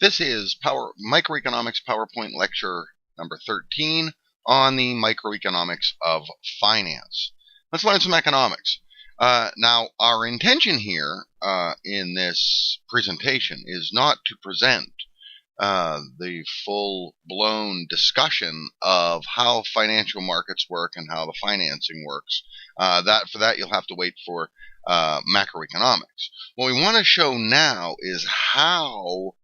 This is Microeconomics PowerPoint lecture number 13 on the microeconomics of finance. Let's learn some economics. Now, our intention here in this presentation is not to present the full-blown discussion of how financial markets work and how the financing works. For that, you'll have to wait for macroeconomics. What we want to show now is how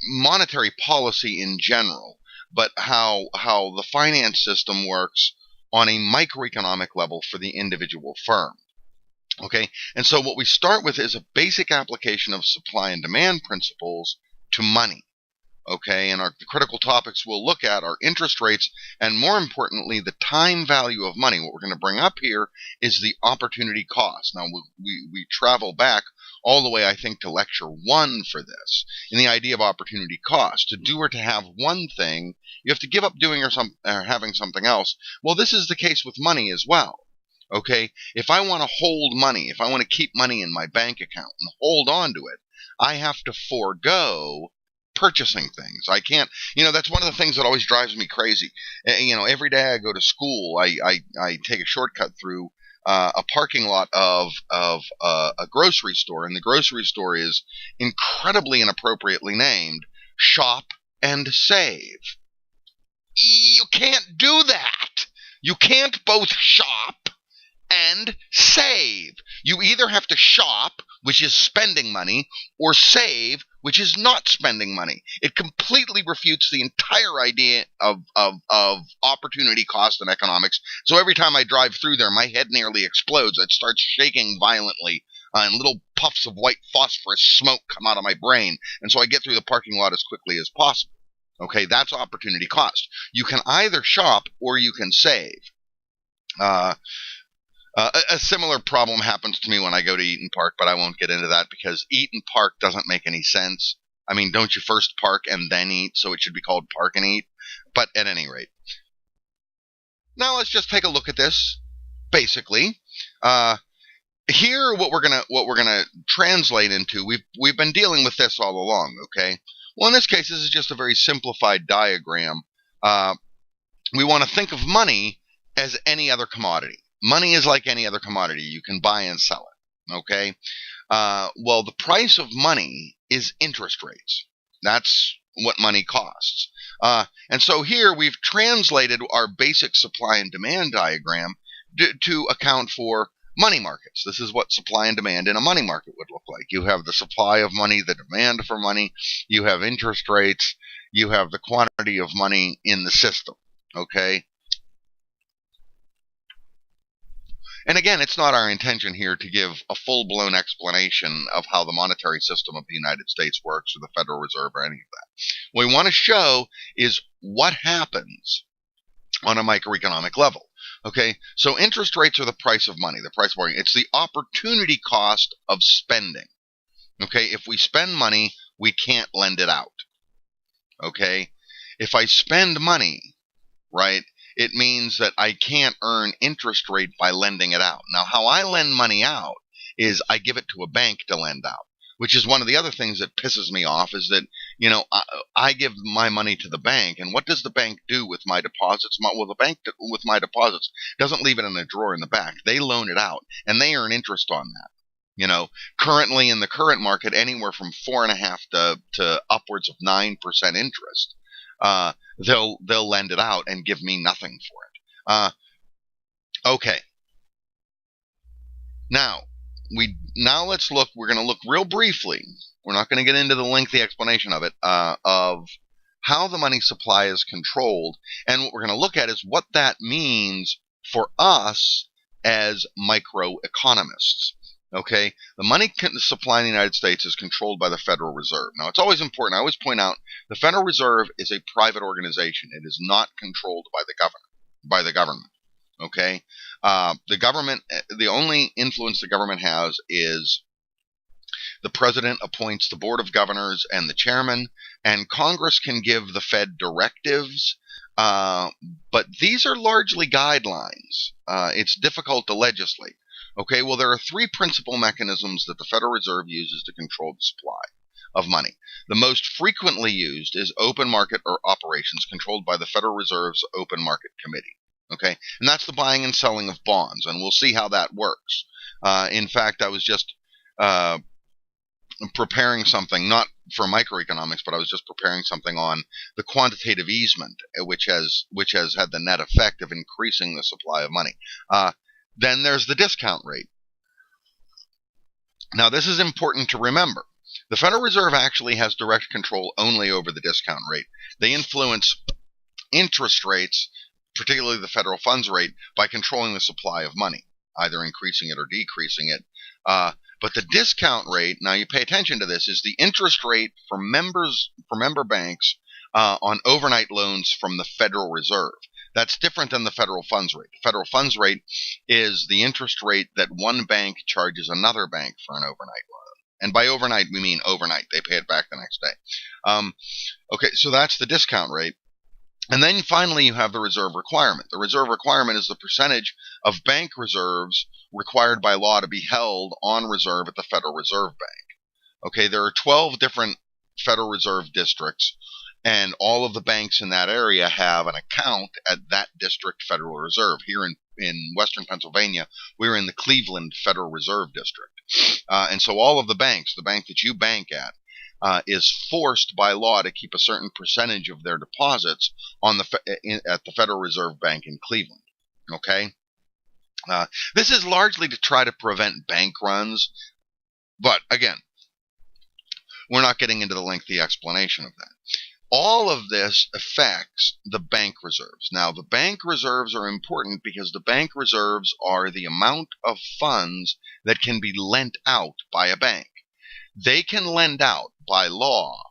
monetary policy in general, but how the finance system works on a microeconomic level for the individual firm. Okay, and so what we start with is a basic application of supply and demand principles to money. Okay, and the critical topics we'll look at are interest rates and, more importantly, the time value of money. What we're going to bring up here is the opportunity cost. Now, we travel back all the way, I think, to lecture 1 for this, in the idea of opportunity cost. To do or to have one thing, you have to give up doing or having something else. Well, this is the case with money as well. Okay, if I want to hold money, if I want to keep money in my bank account and hold on to it, I have to forego purchasing things. I can't, that's one of the things that always drives me crazy. Every day I go to school, I take a shortcut through a parking lot of a grocery store, and the grocery store is incredibly inappropriately named Shop and Save. You can't do that. You can't both shop and save. You either have to shop, which is spending money, or save, which is not spending money. It completely refutes the entire idea of opportunity cost in economics. So every time I drive through there, my head nearly explodes. It starts shaking violently, and little puffs of white phosphorus smoke come out of my brain. And so I get through the parking lot as quickly as possible. Okay, that's opportunity cost. You can either shop or you can save. A similar problem happens to me when I go to Eaton Park, but I won't get into that because Eaton Park doesn't make any sense. I mean, don't you first park and then eat, so it should be called Park and Eat? But at any rate. Now let's just take a look at this. Basically, here what we're gonna translate into, we've been dealing with this all along, okay? Well, in this case, this is just a very simplified diagram. We want to think of money as any other commodity. Money is like any other commodity. You can buy and sell it, okay? Well, the price of money is interest rates. That's what money costs. And so here we've translated our basic supply and demand diagram to account for money markets. This is what supply and demand in a money market would look like. You have the supply of money, the demand for money. You have interest rates. You have the quantity of money in the system, okay? And again, it's not our intention here to give a full-blown explanation of how the monetary system of the United States works, or the Federal Reserve, or any of that. What we want to show is what happens on a microeconomic level. Okay, so interest rates are the price of money, the price of borrowing. It's the opportunity cost of spending. Okay, if we spend money, we can't lend it out. Okay, if I spend money, right, it means that I can't earn interest rate by lending it out. Now, how I lend money out is I give it to a bank to lend out, which is one of the other things that pisses me off, is that, I give my money to the bank, and what does the bank do with my deposits? Well, the bank with my deposits doesn't leave it in a drawer in the back. They loan it out, and they earn interest on that. Currently in the current market, anywhere from 4.5% to upwards of 9% interest. They'll lend it out and give me nothing for it. Okay. Now let's look. We're going to look real briefly. We're not going to get into the lengthy explanation of it, of how the money supply is controlled, and what we're going to look at is what that means for us as microeconomists. Okay, the money supply in the United States is controlled by the Federal Reserve. Now, it's always important. I always point out the Federal Reserve is a private organization. It is not controlled by the government. Okay, the only influence the government has is the president appoints the board of governors and the chairman, and Congress can give the Fed directives. But these are largely guidelines. It's difficult to legislate. Okay, well, there are 3 principal mechanisms that the Federal Reserve uses to control the supply. of money. The most frequently used is open market or operations controlled by the Federal Reserve's Open Market Committee. Okay, and that's the buying and selling of bonds, and we'll see how that works. In fact, I was just preparing something, not for microeconomics, but I was just preparing something on the quantitative easement, which has had the net effect of increasing the supply of money. Then there's the discount rate. Now, this is important to remember. The Federal Reserve actually has direct control only over the discount rate. They influence interest rates, particularly the federal funds rate, by controlling the supply of money, either increasing it or decreasing it. But the discount rate, now you pay attention to this, is the interest rate for member banks on overnight loans from the Federal Reserve. That's different than the federal funds rate. The federal funds rate is the interest rate that one bank charges another bank for an overnight loan. And by overnight, we mean overnight. They pay it back the next day. Okay, so that's the discount rate. And then finally, you have the reserve requirement. The reserve requirement is the percentage of bank reserves required by law to be held on reserve at the Federal Reserve Bank. Okay, there are 12 different Federal Reserve districts, and all of the banks in that area have an account at that district Federal Reserve. Here in Western Pennsylvania, we're in the Cleveland Federal Reserve District. And so all of the banks, the bank that you bank at, is forced by law to keep a certain percentage of their deposits at the Federal Reserve Bank in Cleveland. Okay? This is largely to try to prevent bank runs, but again, we're not getting into the lengthy explanation of that. All of this affects the bank reserves. Now, the bank reserves are important because the bank reserves are the amount of funds that can be lent out by a bank. They can lend out, by law,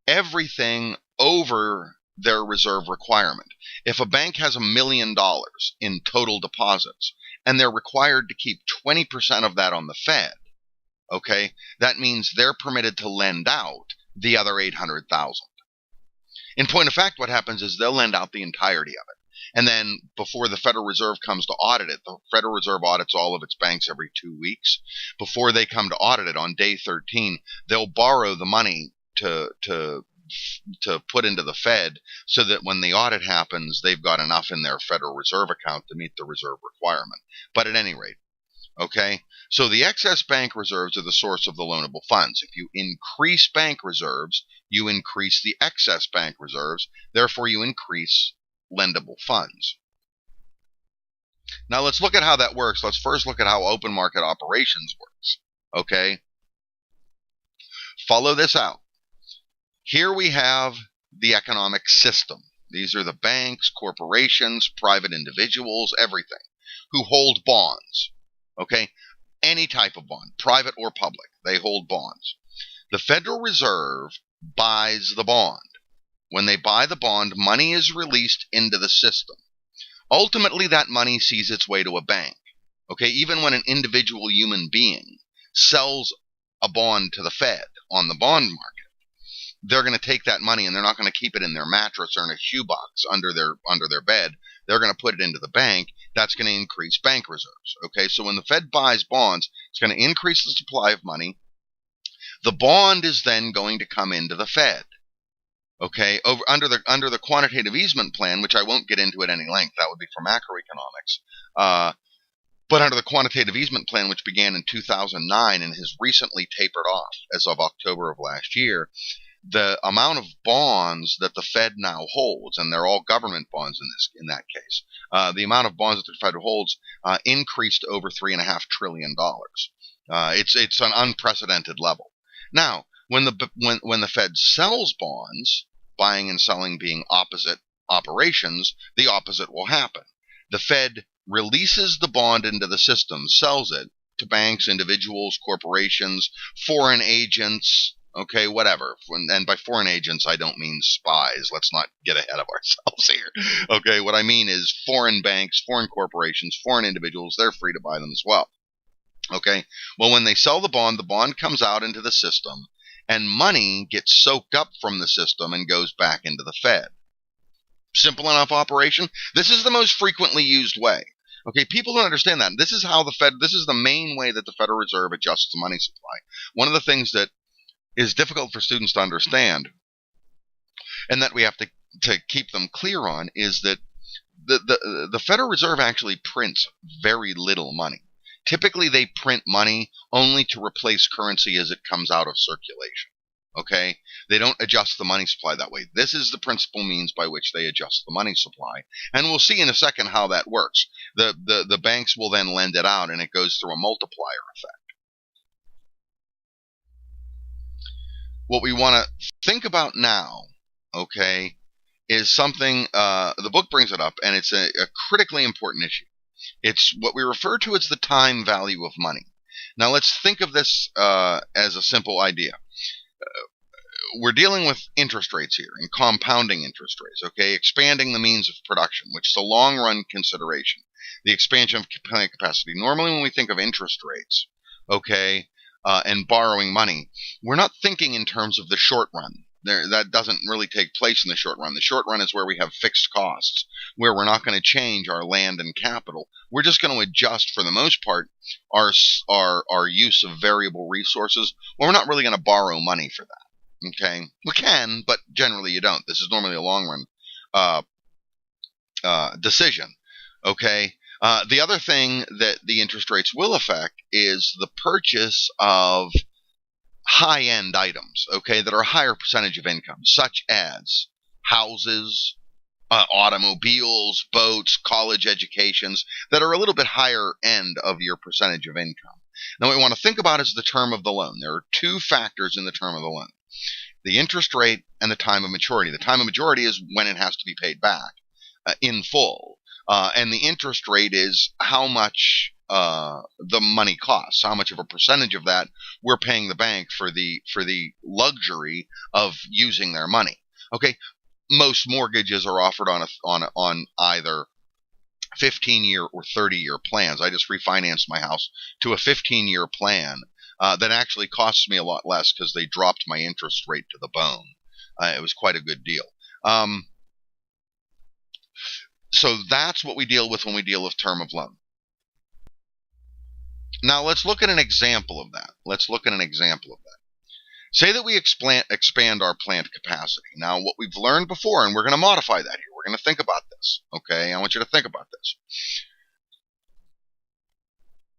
everything over their reserve requirement. If a bank has $1 million in total deposits, and they're required to keep 20% of that on the Fed, okay, that means they're permitted to lend out the other $800,000. In point of fact, what happens is they'll lend out the entirety of it. And then before the Federal Reserve comes to audit it, the Federal Reserve audits all of its banks every 2 weeks. Before they come to audit it on day 13, they'll borrow the money to put into the Fed so that when the audit happens, they've got enough in their Federal Reserve account to meet the reserve requirement. But at any rate, okay, so the excess bank reserves are the source of the loanable funds. If you increase bank reserves, you increase the excess bank reserves, therefore you increase lendable funds. Now let's look at how that works. Let's first look at how open market operations works. Okay? Follow this out. Here we have the economic system. These are the banks, corporations, private individuals, everything, who hold bonds. Okay? Any type of bond, private or public, they hold bonds. The Federal Reserve buys the bond. When they buy the bond, money is released into the system. Ultimately, that money sees its way to a bank. Okay, even when an individual human being sells a bond to the Fed on the bond market, they're going to take that money and they're not going to keep it in their mattress or in a shoebox under their bed. They're going to put it into the bank. That's going to increase bank reserves. Okay, so when the Fed buys bonds, it's going to increase the supply of money. The bond is then going to come into the Fed. Okay, under the quantitative easement plan, which I won't get into at any length, that would be for macroeconomics. But under the quantitative easement plan, which began in 2009 and has recently tapered off as of October of last year, the amount of bonds that the Fed now holds, and they're all government bonds in that case, the amount of bonds that the Fed holds increased to over $3.5 trillion. It's an unprecedented level. Now, when the Fed sells bonds, buying and selling being opposite operations, the opposite will happen. The Fed releases the bond into the system, sells it to banks, individuals, corporations, foreign agents, okay, whatever. And by foreign agents, I don't mean spies. Let's not get ahead of ourselves here. Okay, what I mean is foreign banks, foreign corporations, foreign individuals, they're free to buy them as well. Okay, well, when they sell the bond comes out into the system, and money gets soaked up from the system and goes back into the Fed. Simple enough operation. This is the most frequently used way. Okay, people don't understand that. This is how this is the main way that the Federal Reserve adjusts the money supply. One of the things that is difficult for students to understand, and that we have to keep them clear on, is that the Federal Reserve actually prints very little money. Typically, they print money only to replace currency as it comes out of circulation. Okay? They don't adjust the money supply that way. This is the principal means by which they adjust the money supply. And we'll see in a second how that works. The banks will then lend it out, and it goes through a multiplier effect. What we want to think about now, okay, is something, the book brings it up, and it's a critically important issue. It's what we refer to as the time value of money. Now let's think of this as a simple idea. We're dealing with interest rates here, and compounding interest rates, okay, expanding the means of production, which is a long-run consideration. The expansion of capacity. Normally when we think of interest rates, okay, and borrowing money, we're not thinking in terms of the short run. That doesn't really take place in the short run. The short run is where we have fixed costs, where we're not going to change our land and capital. We're just going to adjust, for the most part, our use of variable resources. Well, we're not really going to borrow money for that. Okay, we can, but generally you don't. This is normally a long run decision. Okay. The other thing that the interest rates will affect is the purchase of high-end items, okay, that are a higher percentage of income, such as houses, automobiles, boats, college educations, that are a little bit higher end of your percentage of income. Now, what we want to think about is the term of the loan. There are two factors in the term of the loan: the interest rate and the time of maturity. The time of maturity is when it has to be paid back in full. And the interest rate is how much the money costs, how much of a percentage of that we're paying the bank for the luxury of using their money. Okay, most mortgages are offered on either 15-year or 30-year plans. I just refinanced my house to a 15-year plan that actually costs me a lot less because they dropped my interest rate to the bone. It was quite a good deal. So that's what we deal with when we deal with term of loan. Now let's look at an example of that. Say that we expand our plant capacity. Now, what we've learned before, and we're going to modify that here. We're going to think about this. Okay, I want you to think about this.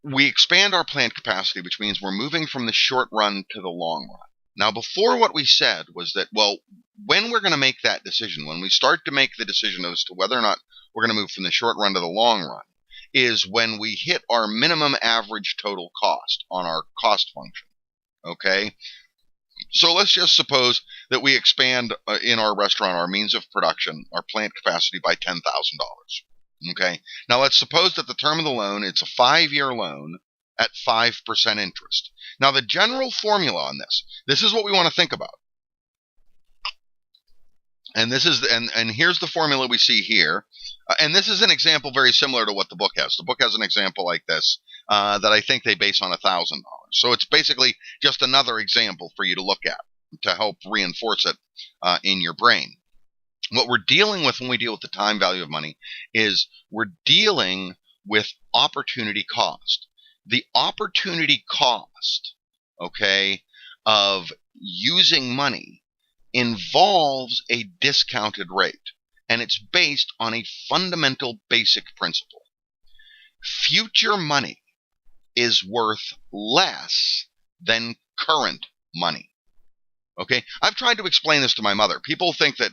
We expand our plant capacity, which means we're moving from the short run to the long run. Now, before, what we said was that, well, when we're going to make that decision, when we start to make the decision as to whether or not we're going to move from the short run to the long run, is when we hit our minimum average total cost on our cost function. Okay? So let's just suppose that we expand in our restaurant our means of production, our plant capacity, by $10,000. Okay? Now let's suppose that the term of the loan, it's a 5-year loan at 5% interest. Now the general formula on this is what we want to think about. And this is and here's the formula we see here. And this is an example very similar to what the book has. The book has an example like this that I think they base on $1,000. So it's basically just another example for you to look at to help reinforce it in your brain. What we're dealing with when we deal with the time value of money is we're dealing with opportunity cost. The opportunity cost, okay, of using money involves a discounted rate, and it's based on a fundamental basic principle. Future money is worth less than current money. Okay, I've tried to explain this to my mother. People think that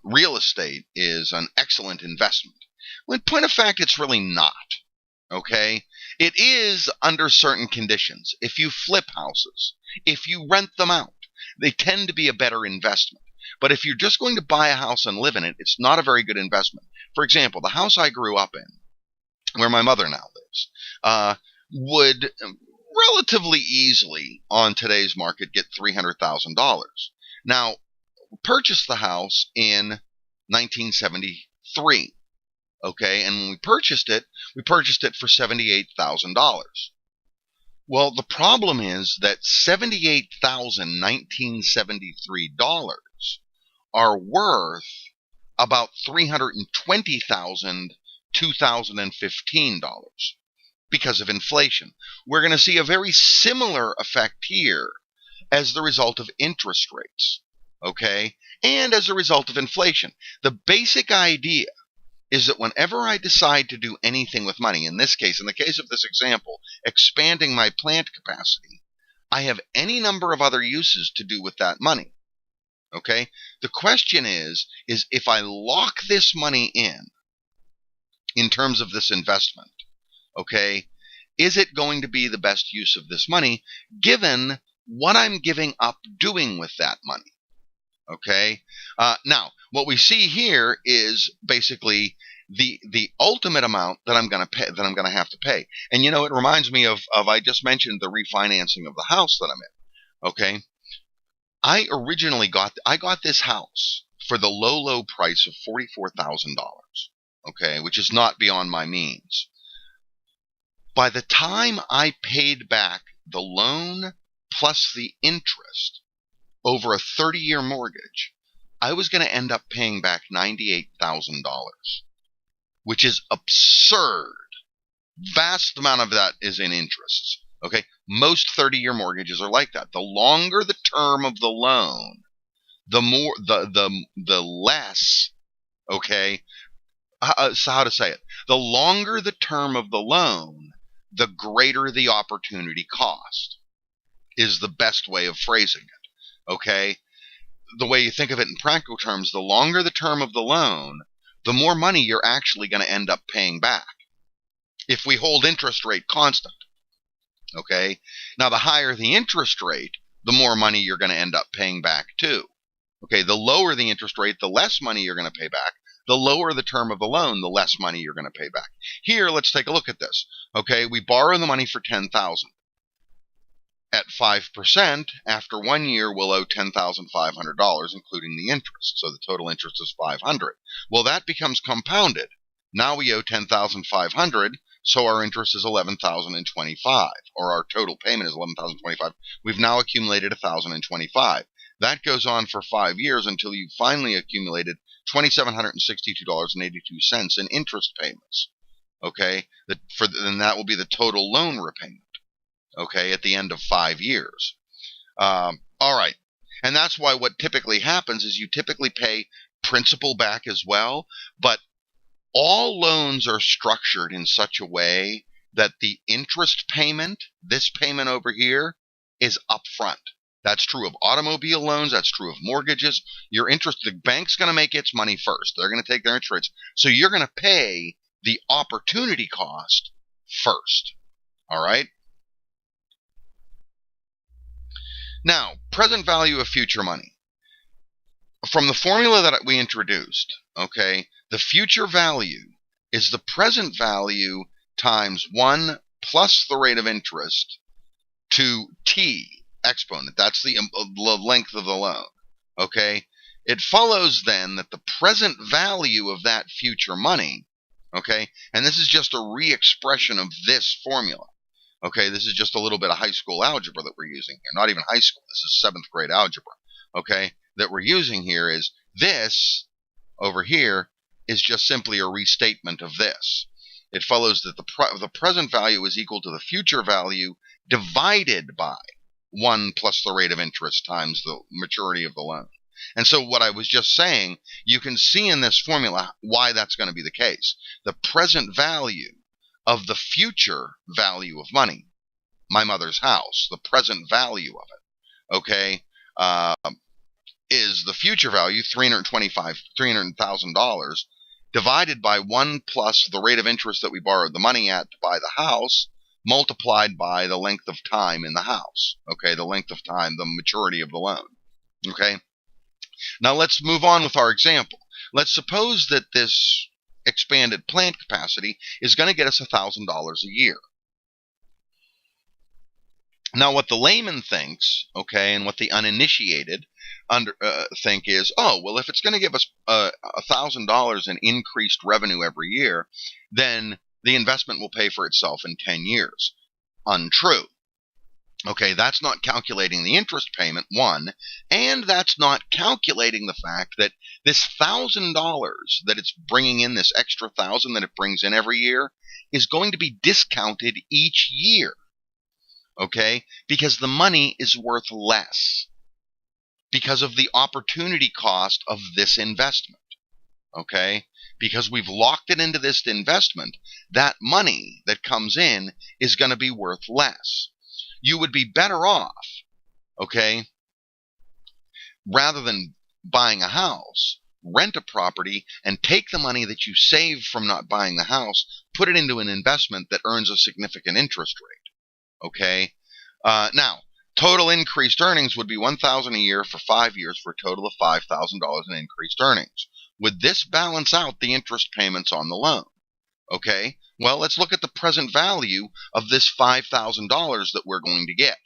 real estate is an excellent investment. Well, in point of fact, it's really not. Okay, it is under certain conditions. If you flip houses, if you rent them out, they tend to be a better investment. But if you're just going to buy a house and live in it, it's not a very good investment. For example, the house I grew up in, where my mother now lives, would relatively easily on today's market get $300,000. Now, purchased the house in 1973. Okay, and when we purchased it for $78,000. Well, the problem is that $78,1973 are worth about $320,000 $2015. because of inflation. We're going to see a very similar effect here as the result of interest rates, okay, and as a result of inflation. The basic idea is that whenever I decide to do anything with money, in this case, in the case of this example, expanding my plant capacity, I have any number of other uses to do with that money, okay? The question is if I lock this money in terms of this investment, okay, is it going to be the best use of this money given what I'm giving up doing with that money? Okay. Now, what we see here is basically the ultimate amount that I'm going to pay, that I'm going to have to pay. And it reminds me of I just mentioned the refinancing of the house that I'm in. Okay. I originally got this house for the low price of $44,000. Okay, which is not beyond my means. By the time I paid back the loan plus the interest over a 30-year mortgage, I was going to end up paying back $98,000, which is absurd. Vast amount of that is in interests. Okay, most 30-year mortgages are like that. The longer the term of the loan, the more the less. Okay, so how to say it? The longer the term of the loan, the greater the opportunity cost. Is the best way of phrasing it. Okay, the way you think of it in practical terms, the longer the term of the loan, the more money you're actually going to end up paying back if we hold interest rate constant. Okay, now the higher the interest rate, the more money you're going to end up paying back too. Okay, the lower the interest rate, the less money you're going to pay back. The lower the term of the loan, the less money you're going to pay back. Here, let's take a look at this. Okay, we borrow the money for $10,000. At 5%, after 1 year, we'll owe $10,500, including the interest. So the total interest is $500. Well, that becomes compounded. Now we owe $10,500, so our interest is $11,025, or our total payment is $11,025. We've now accumulated $1,025. That goes on for 5 years until you've finally accumulated $2,762.82 in interest payments. Okay, and that will be the total loan repayment. Okay, at the end of 5 years. All right, and that's why what typically happens is you typically pay principal back as well, but all loans are structured in such a way that the interest payment, this payment over here, is upfront. That's true of automobile loans. That's true of mortgages. Your interest, the bank's going to make its money first. They're going to take their interest rates. So you're going to pay the opportunity cost first. All right? Now, present value of future money. From the formula that we introduced, okay, the future value is the present value times 1 plus the rate of interest to t exponent. That's the length of the loan. Okay, it follows then that the present value of that future money, okay, and this is just a re-expression of this formula. Okay, this is just a little bit of high school algebra that we're using here. Not even high school. This is 7th grade algebra. Okay, that we're using here is this over here is just simply a restatement of this. It follows that the present value is equal to the future value divided by 1 plus the rate of interest times the maturity of the loan. And so what I was just saying, you can see in this formula why that's going to be the case. The present value of the future value of money, my mother's house, the present value of it, okay, is the future value, $300,000, divided by 1 plus the rate of interest that we borrowed the money at to buy the house, multiplied by the length of time in the house, okay, the length of time, the maturity of the loan, okay. Now let's move on with our example. Let's suppose that this expanded plant capacity is going to get us $1,000 a year. Now, what the layman thinks, okay, and what the uninitiated think is, oh, well, if it's going to give us $1,000 in increased revenue every year, then the investment will pay for itself in 10 years. Untrue. Okay, that's not calculating the interest payment, one, and that's not calculating the fact that this $1,000 that it's bringing in, this extra 1,000 that it brings in every year, is going to be discounted each year. Okay, because the money is worth less because of the opportunity cost of this investment. Okay, because we've locked it into this investment, that money that comes in is going to be worth less. You would be better off, okay, rather than buying a house, rent a property and take the money that you save from not buying the house, put it into an investment that earns a significant interest rate. Okay, now total increased earnings would be $1,000 a year for 5 years for a total of $5,000 in increased earnings. Would this balance out the interest payments on the loan? Okay, well, let's look at the present value of this $5,000 that we're going to get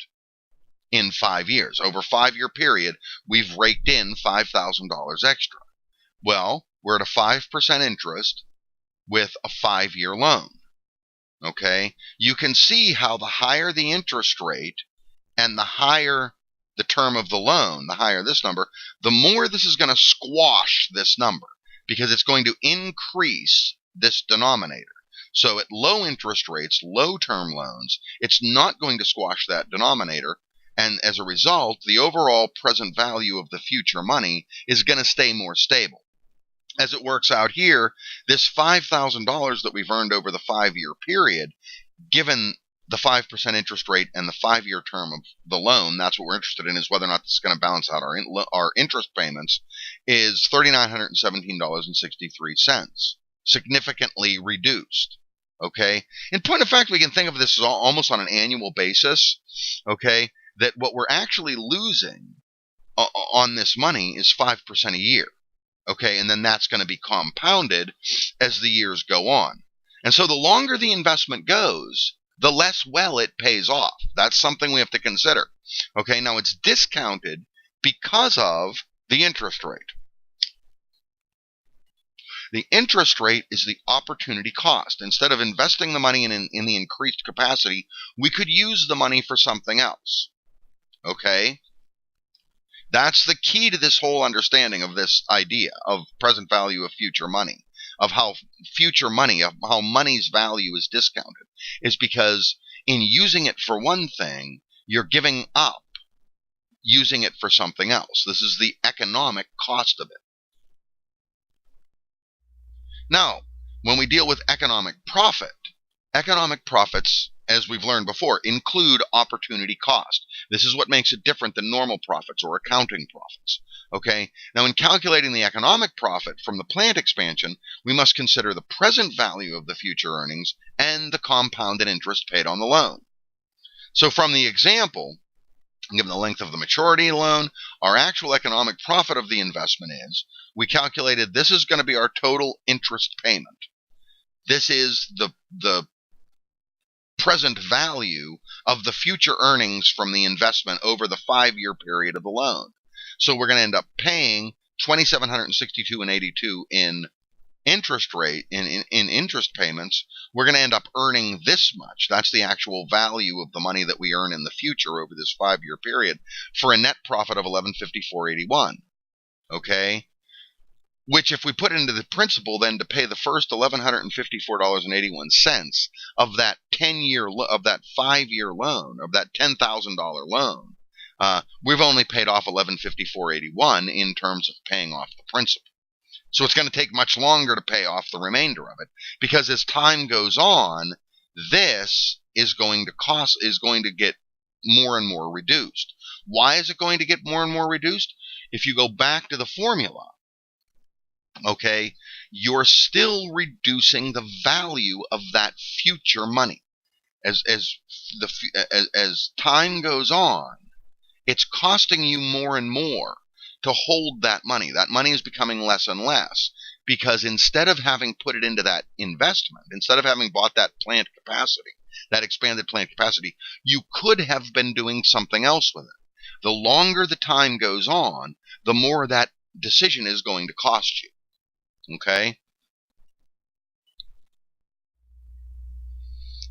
in 5 years. Over a 5-year period, we've raked in $5,000 extra. Well, we're at a 5% interest with a 5-year loan. Okay, you can see how the higher the interest rate and the higher the term of the loan, the higher this number, the more this is going to squash this number, because it's going to increase this denominator. So at low interest rates, low term loans, it's not going to squash that denominator, and as a result, the overall present value of the future money is going to stay more stable. As it works out here, this $5,000 that we've earned over the 5-year period, given the 5% interest rate and the 5-year term of the loan, that's what we're interested in, is whether or not this is going to balance out our interest payments, is $3,917.63, significantly reduced. Okay, in point of fact, we can think of this as almost on an annual basis. Okay, that what we're actually losing on this money is 5% a year. Okay, and then that's going to be compounded as the years go on. And so the longer the investment goes, the less well it pays off. That's something we have to consider. Okay, now it's discounted because of the interest rate. The interest rate is the opportunity cost. Instead of investing the money in the increased capacity, we could use the money for something else. Okay? That's the key to this whole understanding of this idea of present value of future money, of how future money, of how money's value is discounted, is because in using it for one thing, you're giving up using it for something else. This is the economic cost of it. Now, when we deal with economic profits, as we've learned before, include opportunity cost. This is what makes it different than normal profits or accounting profits. Okay? Now, in calculating the economic profit from the plant expansion, we must consider the present value of the future earnings and the compounded interest paid on the loan. So from the example, given the length of the maturity loan, our actual economic profit of the investment is, we calculated this is going to be our total interest payment. This is the present value of the future earnings from the investment over the 5-year period of the loan. So we're going to end up paying $2,762.82 in interest rate in interest payments. We're going to end up earning this much. That's the actual value of the money that we earn in the future over this 5-year period, for a net profit of $1,154.81. Okay, which if we put it into the principal, then to pay the first $1,154.81 of that 10-year of that 5-year loan, of that $10,000 loan, we've only paid off $1,154.81 in terms of paying off the principal. So it's going to take much longer to pay off the remainder of it, because as time goes on, this is going to get more and more reduced. Why is it going to get more and more reduced? If you go back to the formula, okay, you're still reducing the value of that future money. As time goes on, it's costing you more and more to hold that money. That money is becoming less and less, because instead of having put it into that investment, instead of having bought that plant capacity, that expanded plant capacity, you could have been doing something else with it. The longer the time goes on, the more that decision is going to cost you. Okay?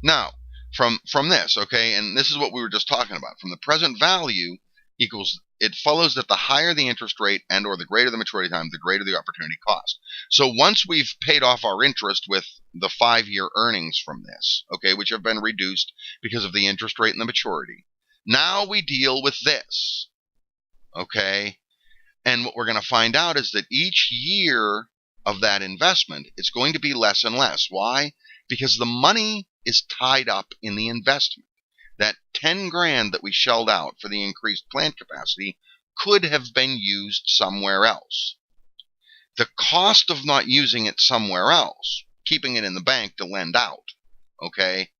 Now, from this, okay? And this is what we were just talking about. From the present value equals, it follows that the higher the interest rate and or the greater the maturity time, the greater the opportunity cost. So once we've paid off our interest with the 5-year earnings from this, okay, which have been reduced because of the interest rate and the maturity, now we deal with this, okay? And what we're going to find out is that each year of that investment, it's going to be less and less. Why? Because the money is tied up in the investment. That 10 grand that we shelled out for the increased plant capacity could have been used somewhere else. The cost of not using it somewhere else, keeping it in the bank to lend out, okay,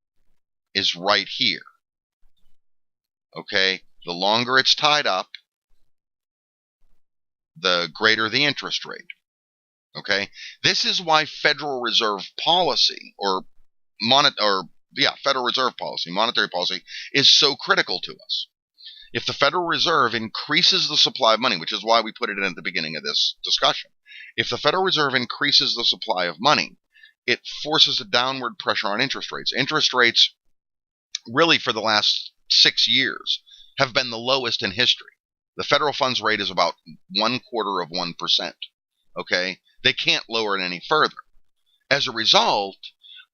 is right here. Okay, the longer it's tied up, the greater the interest rate. Okay, this is why Federal Reserve policy Federal Reserve policy, monetary policy, is so critical to us. If the Federal Reserve increases the supply of money, which is why we put it in at the beginning of this discussion, if the Federal Reserve increases the supply of money, it forces a downward pressure on interest rates. Interest rates, really for the last 6 years, have been the lowest in history. The federal funds rate is about 0.25%. Okay? They can't lower it any further. As a result,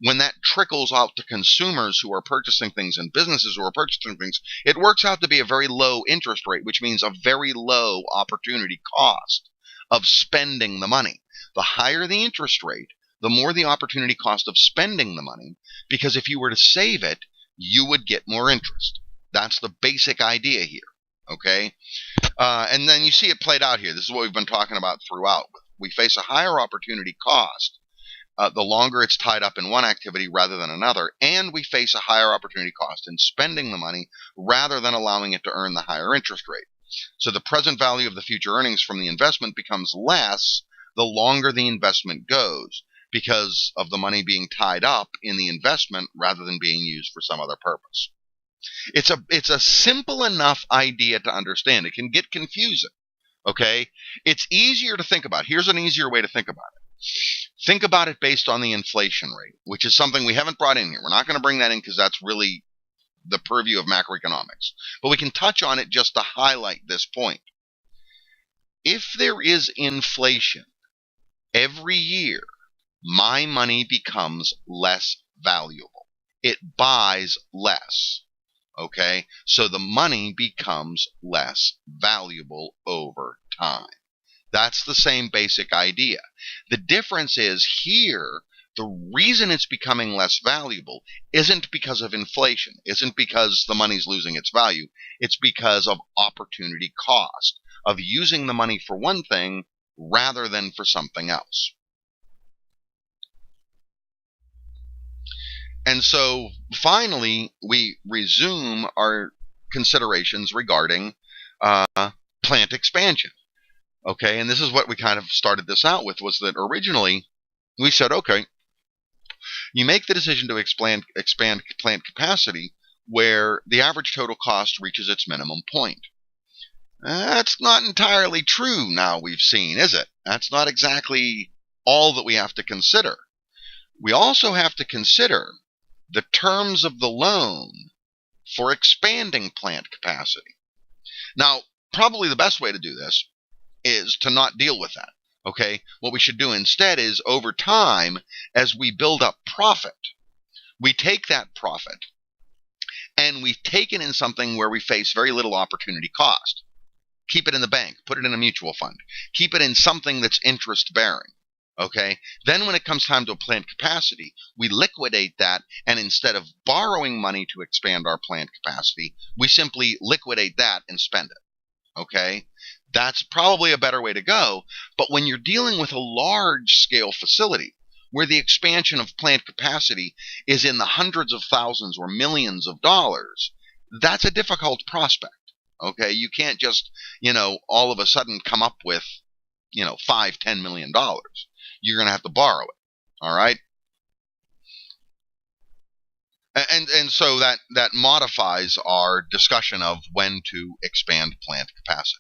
when that trickles out to consumers who are purchasing things and businesses who are purchasing things, it works out to be a very low interest rate, which means a very low opportunity cost of spending the money. The higher the interest rate, the more the opportunity cost of spending the money, because if you were to save it, you would get more interest. That's the basic idea here, okay? And then you see it played out here. This is what we've been talking about throughout. We face a higher opportunity cost the longer it's tied up in one activity rather than another, and we face a higher opportunity cost in spending the money rather than allowing it to earn the higher interest rate. So the present value of the future earnings from the investment becomes less the longer the investment goes, because of the money being tied up in the investment rather than being used for some other purpose. It's a simple enough idea to understand. It can get confusing, okay? It's easier to think about. Here's an easier way to think about it. Think about it based on the inflation rate, which is something we haven't brought in here. We're not going to bring that in because that's really the purview of macroeconomics. But we can touch on it just to highlight this point. If there is inflation, every year, my money becomes less valuable. It buys less. Okay? So the money becomes less valuable over time. That's the same basic idea. The difference is here, the reason it's becoming less valuable isn't because of inflation, isn't because the money's losing its value. It's because of opportunity cost, of using the money for one thing rather than for something else. And so finally, we resume our considerations regarding plant expansion. Okay, and this is what we kind of started this out with, was that originally we said, okay, you make the decision to expand plant capacity where the average total cost reaches its minimum point. That's not entirely true now we've seen, is it? That's not exactly all that we have to consider. We also have to consider the terms of the loan for expanding plant capacity. Now, probably the best way to do this is to not deal with that, okay? What we should do instead is, over time, as we build up profit, we take that profit and we take it in something where we face very little opportunity cost. Keep it in the bank, put it in a mutual fund, keep it in something that's interest bearing, okay? Then when it comes time to plant capacity, we liquidate that, and instead of borrowing money to expand our plant capacity, we simply liquidate that and spend it, okay? That's probably a better way to go. But when you're dealing with a large-scale facility where the expansion of plant capacity is in the hundreds of thousands or millions of dollars, that's a difficult prospect. Okay, you can't just, all of a sudden come up with, $5-10 million. You're going to have to borrow it. All right. And so that modifies our discussion of when to expand plant capacity.